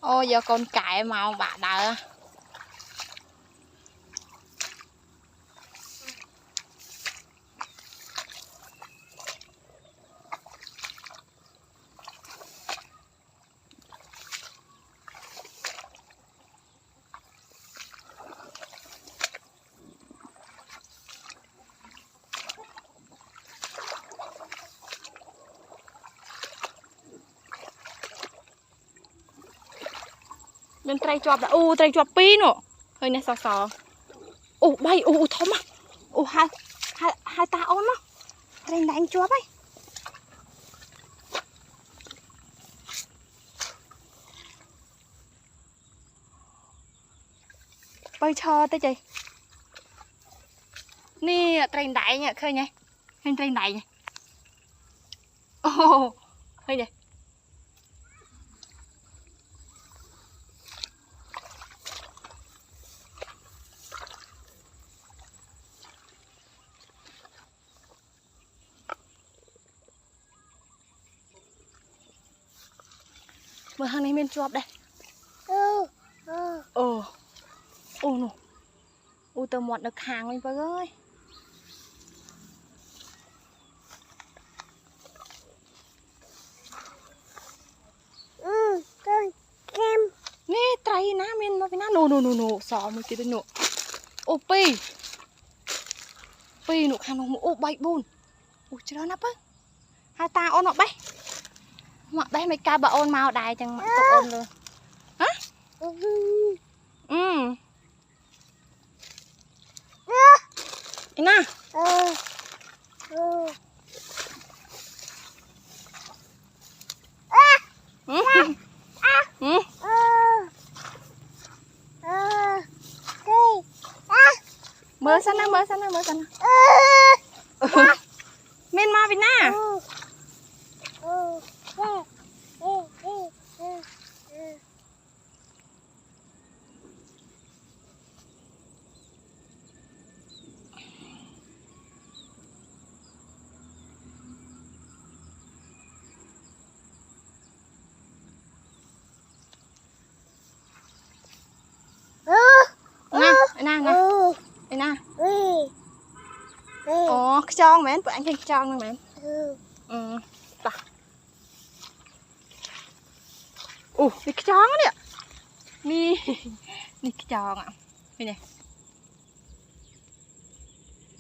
Ôi giờ con cải màu bạ đờ. Mình trai chọp đã, trai chọp pin nè, hơi nè sò sò, bay, thơm á, hai ta ôn á, trai đánh chọp ấy, bay cho tới chị, nè trai đại nhá, khơi nhá, hình trai đại nhá, khơi nhá. Mở hàng này mình chụp đây. Nè. Tao mọt được hàng lên bác ơi. Nè, trai ná mình nó ná nô sò mới kia nô. Pi nụ hàng nó bay bùn. Chứ đó nắp á. Hai ta ôn nó bay. Mặc đây mấy ca bà ôn màu đài chẳng mặc tục ôn luôn. Hả? Ina. Mở sana. Min mau Vina. Nè. Cái tròn mến, bữa anh thấy cái tròn mến. Bà. Cái tròn đấy ạ. Nè cái tròn ạ. Đây này.